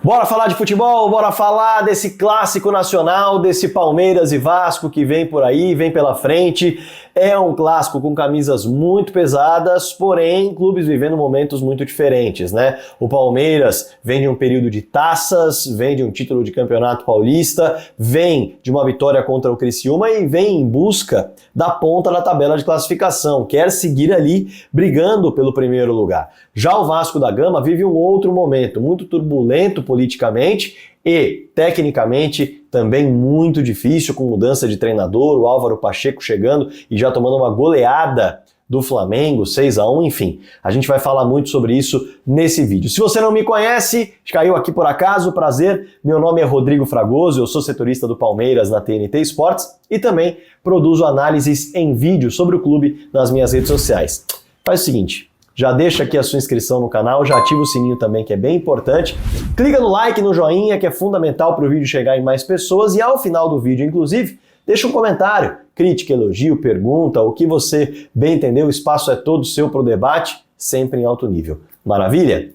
Bora falar de futebol, bora falar desse clássico nacional, desse Palmeiras e Vasco que vem por aí, vem pela frente. É um clássico com camisas muito pesadas, porém clubes vivendo momentos muito diferentes, né? O Palmeiras vem de um período de taças, vem de um título de campeonato paulista, vem de uma vitória contra o Criciúma e vem em busca da ponta da tabela de classificação, quer seguir ali brigando pelo primeiro lugar. Já o Vasco da Gama vive um outro momento, muito turbulento politicamente e tecnicamente também muito difícil, com mudança de treinador, o Álvaro Pacheco chegando e já tomando uma goleada do Flamengo, 6-1, enfim. A gente vai falar muito sobre isso nesse vídeo. Se você não me conhece, caiu aqui por acaso, prazer, meu nome é Rodrigo Fragoso, eu sou setorista do Palmeiras na TNT Sports e também produzo análises em vídeo sobre o clube nas minhas redes sociais. Faz o seguinte, já deixa aqui a sua inscrição no canal, já ativa o sininho também, que é bem importante. Clica no like, no joinha, que é fundamental para o vídeo chegar em mais pessoas. E ao final do vídeo, inclusive, deixa um comentário, crítica, elogio, pergunta, o que você bem entendeu. O espaço é todo seu para o debate, sempre em alto nível. Maravilha?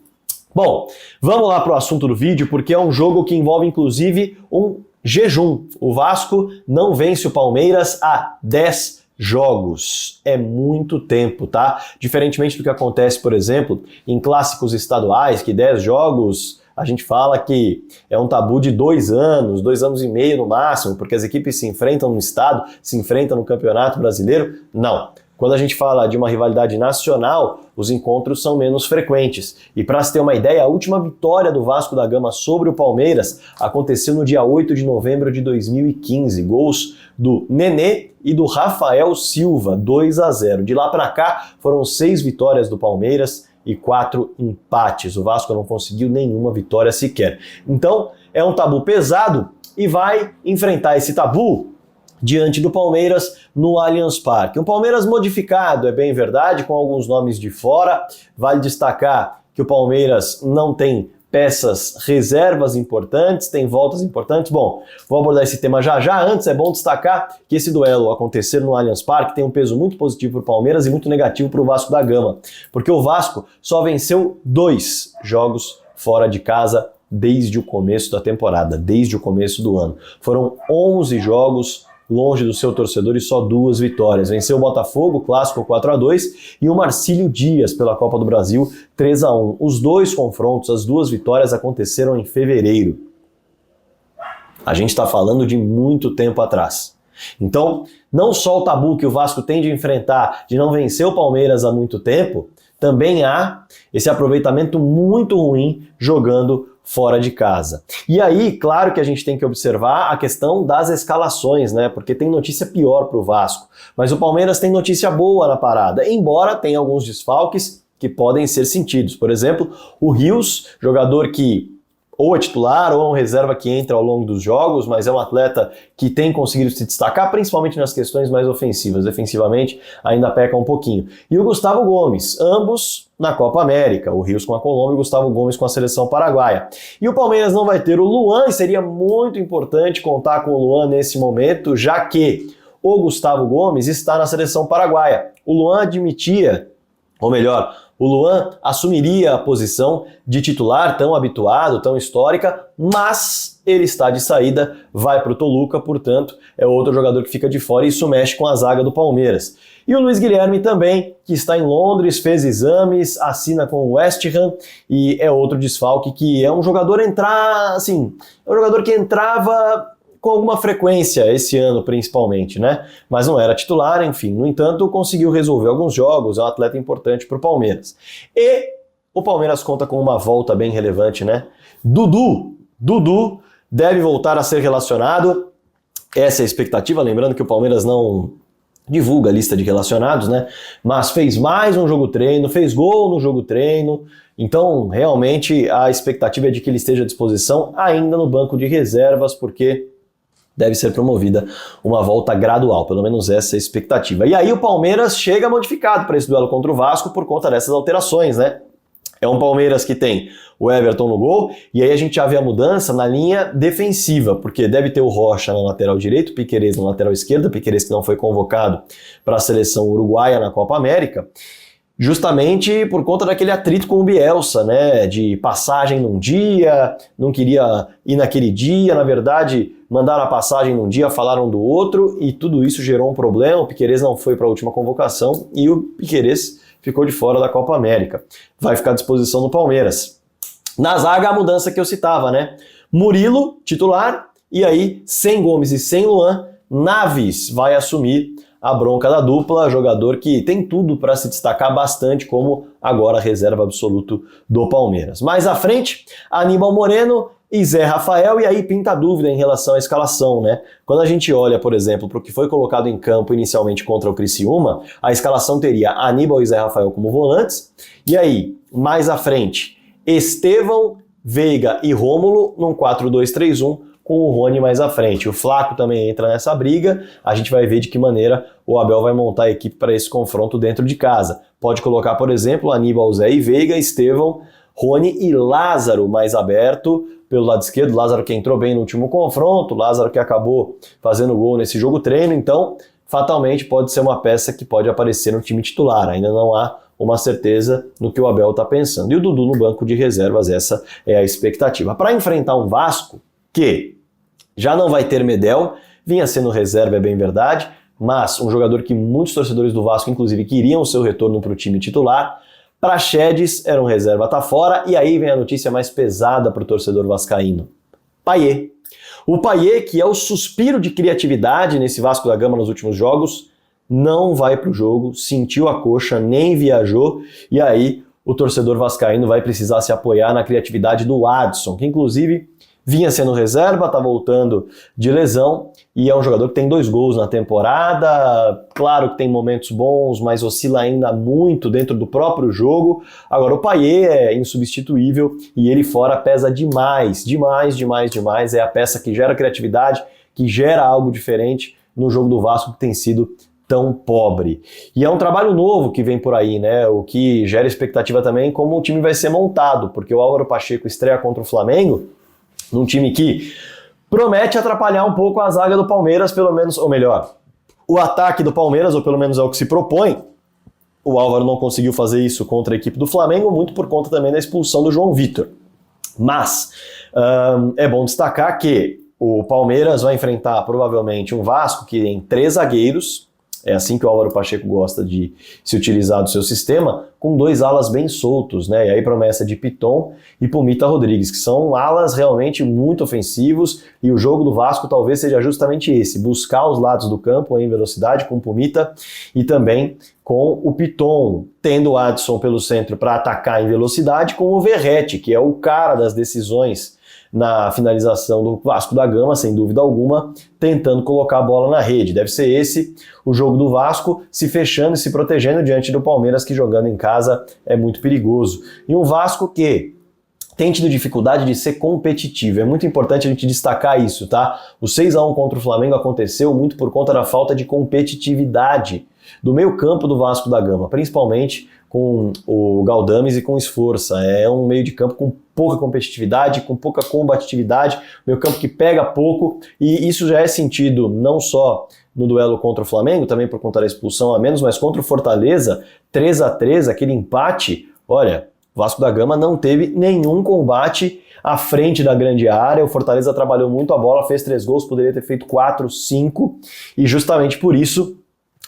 Bom, vamos lá para o assunto do vídeo, porque é um jogo que envolve, inclusive, um jejum. O Vasco não vence o Palmeiras há 10 jogos. É muito tempo, tá? Diferentemente do que acontece, por exemplo, em clássicos estaduais, que 10 jogos a gente fala que é um tabu de 2 anos e meio no máximo, porque as equipes se enfrentam no estado, se enfrentam no Campeonato Brasileiro. Não. Quando a gente fala de uma rivalidade nacional, os encontros são menos frequentes. E para se ter uma ideia, a última vitória do Vasco da Gama sobre o Palmeiras aconteceu no dia 8 de novembro de 2015. Gols do Nenê e do Rafael Silva, 2-0. De lá para cá, foram 6 vitórias do Palmeiras e 4 empates. O Vasco não conseguiu nenhuma vitória sequer. Então, é um tabu pesado e vai enfrentar esse tabu diante do Palmeiras no Allianz Parque. Um Palmeiras modificado, é bem verdade, com alguns nomes de fora. Vale destacar que o Palmeiras não tem peças reservas importantes, tem voltas importantes. Bom, vou abordar esse tema já já. Antes, é bom destacar que esse duelo acontecer no Allianz Parque tem um peso muito positivo para o Palmeiras e muito negativo para o Vasco da Gama, porque o Vasco só venceu 2 jogos fora de casa desde o começo da temporada, desde o começo do ano. Foram 11 jogos longe do seu torcedor e só 2 vitórias. Venceu o Botafogo, clássico 4-2, e o Marcílio Dias pela Copa do Brasil 3-1. Os 2 confrontos, as 2 vitórias aconteceram em fevereiro. A gente está falando de muito tempo atrás. Então, não só o tabu que o Vasco tem de enfrentar, de não vencer o Palmeiras há muito tempo, também há esse aproveitamento muito ruim jogando fora de casa. E aí, claro que a gente tem que observar a questão das escalações, né? Porque tem notícia pior para o Vasco. Mas o Palmeiras tem notícia boa na parada, embora tenha alguns desfalques que podem ser sentidos. Por exemplo, o Rios, jogador que ou é titular ou é um reserva que entra ao longo dos jogos, mas é um atleta que tem conseguido se destacar, principalmente nas questões mais ofensivas. Defensivamente ainda peca um pouquinho. E o Gustavo Gomes, ambos na Copa América, o Rios com a Colômbia e o Gustavo Gomes com a seleção paraguaia. E o Palmeiras não vai ter o Luan, e seria muito importante contar com o Luan nesse momento, já que o Gustavo Gomes está na seleção paraguaia. O Luan admitia, ou melhor, o Luan assumiria a posição de titular tão habituado, tão histórica, mas ele está de saída, vai para o Toluca, portanto, é outro jogador que fica de fora e isso mexe com a zaga do Palmeiras. E o Luiz Guilherme também, que está em Londres, fez exames, assina com o West Ham e é outro desfalque que é um jogador é um jogador que entrava com alguma frequência esse ano principalmente, né? Mas não era titular, enfim. No entanto, conseguiu resolver alguns jogos, é um atleta importante para o Palmeiras. E o Palmeiras conta com uma volta bem relevante, né? Dudu deve voltar a ser relacionado. Essa é a expectativa, lembrando que o Palmeiras não divulga a lista de relacionados, né? Mas fez mais um jogo treino, fez gol no jogo treino. Então, realmente, a expectativa é de que ele esteja à disposição ainda no banco de reservas, porque deve ser promovida uma volta gradual, pelo menos essa é a expectativa. E aí o Palmeiras chega modificado para esse duelo contra o Vasco por conta dessas alterações, né? É um Palmeiras que tem o Everton no gol, e aí a gente já vê a mudança na linha defensiva, porque deve ter o Rocha na lateral direito, o Piquerez na lateral esquerda, Piquerez que não foi convocado para a seleção uruguaia na Copa América. justamente por conta daquele atrito com o Bielsa, né, de passagem num dia, não queria ir naquele dia, na verdade mandaram a passagem num dia, falaram do outro e tudo isso gerou um problema. O Piquerez não foi para a última convocação e o Piquerez ficou de fora da Copa América. Vai ficar à disposição do Palmeiras. Na zaga, a mudança que eu citava, né? Murilo, titular, e aí, sem Gomes e sem Luan, Naves vai assumir a bronca da dupla, jogador que tem tudo para se destacar bastante como agora reserva absoluto do Palmeiras. Mais à frente, Aníbal Moreno e Zé Rafael, e aí pinta a dúvida em relação à escalação, né? Quando a gente olha, por exemplo, para o que foi colocado em campo inicialmente contra o Criciúma, a escalação teria Aníbal e Zé Rafael como volantes, e aí, mais à frente, Estevão, Veiga e Rômulo num 4-2-3-1, com o Rony mais à frente. O Flaco também entra nessa briga, a gente vai ver de que maneira o Abel vai montar a equipe para esse confronto dentro de casa. Pode colocar, por exemplo, Aníbal, Zé e Veiga, Estevão, Rony e Lázaro mais aberto pelo lado esquerdo. Lázaro que entrou bem no último confronto, Lázaro que acabou fazendo gol nesse jogo treino, então fatalmente pode ser uma peça que pode aparecer no time titular. Ainda não há uma certeza no que o Abel está pensando. E o Dudu no banco de reservas, essa é a expectativa. Para enfrentar um Vasco que já não vai ter Medel, vinha sendo reserva, é bem verdade, mas um jogador que muitos torcedores do Vasco, inclusive, queriam o seu retorno para o time titular. Praxedes era um reserva, tá fora, e aí vem a notícia mais pesada para o torcedor vascaíno. Payet. O Payet, que é o suspiro de criatividade nesse Vasco da Gama nos últimos jogos, não vai para o jogo, sentiu a coxa, nem viajou, e aí o torcedor vascaíno vai precisar se apoiar na criatividade do Adson, que inclusive vinha sendo reserva, tá voltando de lesão e é um jogador que tem 2 gols na temporada. Claro que tem momentos bons, mas oscila ainda muito dentro do próprio jogo. Agora o Payet é insubstituível e ele fora pesa demais, demais. É a peça que gera criatividade, que gera algo diferente no jogo do Vasco que tem sido tão pobre. E é um trabalho novo que vem por aí, né? O que gera expectativa também como o time vai ser montado, porque o Álvaro Pacheco estreia contra o Flamengo num time que promete atrapalhar um pouco a zaga do Palmeiras, pelo menos, ou melhor, o ataque do Palmeiras, ou pelo menos é o que se propõe. O Álvaro não conseguiu fazer isso contra a equipe do Flamengo, muito por conta também da expulsão do João Vitor. Mas é bom destacar que o Palmeiras vai enfrentar provavelmente um Vasco que tem 3 zagueiros, é assim que o Álvaro Pacheco gosta de se utilizar do seu sistema, com 2 alas bem soltos, né? E aí promessa de Piton e Pumita Rodrigues, que são alas realmente muito ofensivos, e o jogo do Vasco talvez seja justamente esse, buscar os lados do campo em velocidade com Pumita e também com o Piton, tendo o Adson pelo centro para atacar em velocidade, com o Verratti, que é o cara das decisões na finalização do Vasco da Gama, sem dúvida alguma, tentando colocar a bola na rede. Deve ser esse o jogo do Vasco, se fechando e se protegendo diante do Palmeiras, que jogando em casa é muito perigoso. E um Vasco que tem tido dificuldade de ser competitivo. É muito importante a gente destacar isso, tá? O 6-1 contra o Flamengo aconteceu muito por conta da falta de competitividade do meio campo do Vasco da Gama, principalmente com o Galdames e com o Sforza. É um meio de campo com pouca competitividade, com pouca combatividade, meio campo que pega pouco, e isso já é sentido não só no duelo contra o Flamengo, também por conta da expulsão a menos, mas contra o Fortaleza, 3-3, aquele empate, olha, o Vasco da Gama não teve nenhum combate à frente da grande área, o Fortaleza trabalhou muito a bola, fez 3 gols, poderia ter feito 4, 5, e justamente por isso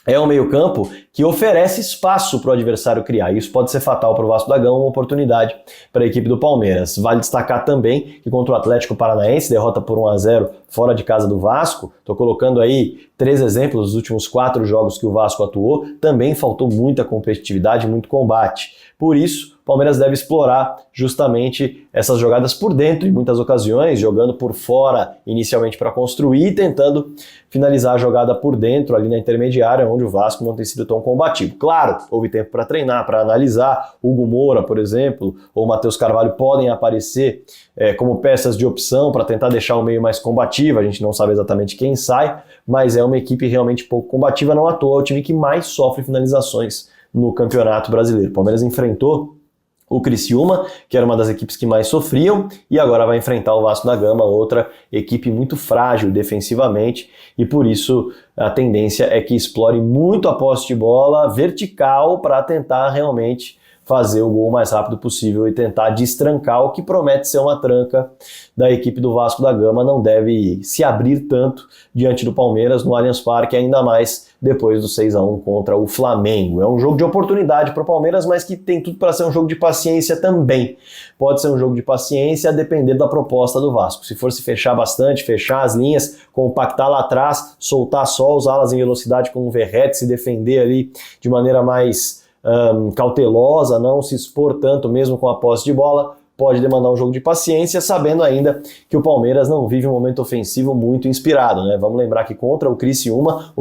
é um meio-campo que oferece espaço para o adversário criar. Isso pode ser fatal para o Vasco da Gama, uma oportunidade para a equipe do Palmeiras. Vale destacar também que contra o Atlético Paranaense, derrota por 1-0 fora de casa do Vasco, estou colocando aí 3 exemplos dos últimos 4 jogos que o Vasco atuou, também faltou muita competitividade, muito combate. Por isso, o Palmeiras deve explorar justamente essas jogadas por dentro, em muitas ocasiões, jogando por fora inicialmente para construir, tentando finalizar a jogada por dentro, ali na intermediária, onde o Vasco não tem sido tão combativo. Claro, houve tempo para treinar, para analisar. Hugo Moura, por exemplo, ou Matheus Carvalho podem aparecer como peças de opção para tentar deixar o meio mais combativo. A gente não sabe exatamente quem sai, mas é uma equipe realmente pouco combativa, não à toa, é o time que mais sofre finalizações no Campeonato Brasileiro. O Palmeiras enfrentou o Criciúma, que era uma das equipes que mais sofriam, e agora vai enfrentar o Vasco da Gama, outra equipe muito frágil defensivamente, e por isso a tendência é que explore muito a posse de bola vertical para tentar realmente fazer o gol o mais rápido possível e tentar destrancar o que promete ser uma tranca da equipe do Vasco da Gama. Não deve se abrir tanto diante do Palmeiras no Allianz Parque, ainda mais depois do 6-1 contra o Flamengo. É um jogo de oportunidade para o Palmeiras, mas que tem tudo para ser um jogo de paciência também. Pode ser um jogo de paciência a depender da proposta do Vasco. Se for se fechar bastante, fechar as linhas, compactar lá atrás, soltar só os alas em velocidade com o Verratti, se defender ali de maneira mais cautelosa, não se expor tanto mesmo com a posse de bola, pode demandar um jogo de paciência, sabendo ainda que o Palmeiras não vive um momento ofensivo muito inspirado, né? Vamos lembrar que contra o Criciúma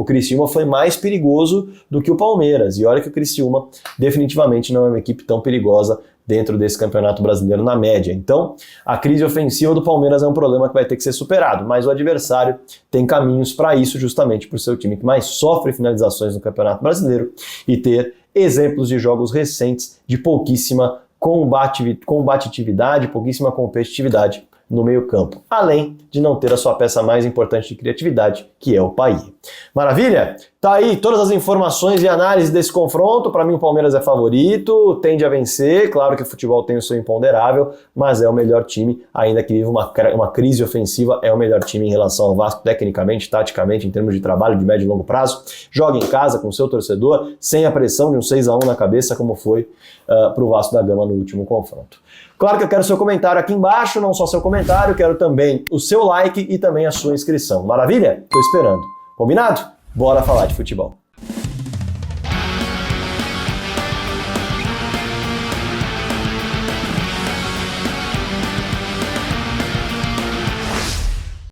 foi mais perigoso do que o Palmeiras, e olha que o Criciúma definitivamente não é uma equipe tão perigosa dentro desse Campeonato Brasileiro na média. Então, a crise ofensiva do Palmeiras é um problema que vai ter que ser superado, mas o adversário tem caminhos para isso, justamente por ser o time que mais sofre finalizações no Campeonato Brasileiro e ter exemplos de jogos recentes de pouquíssima combatividade, pouquíssima competitividade no meio-campo, além de não ter a sua peça mais importante de criatividade, que é o Payet. Maravilha? Tá aí todas as informações e análise desse confronto. Para mim o Palmeiras é favorito, tende a vencer, claro que o futebol tem o seu imponderável, mas é o melhor time, ainda que vive uma crise ofensiva, é o melhor time em relação ao Vasco, tecnicamente, taticamente, em termos de trabalho de médio e longo prazo. Joga em casa com o seu torcedor, sem a pressão de um 6-1 na cabeça, como foi para o Vasco da Gama no último confronto. Claro que eu quero seu comentário aqui embaixo, não só seu comentário, quero também o seu like e também a sua inscrição. Maravilha? Tô esperando. Combinado? Bora falar de futebol.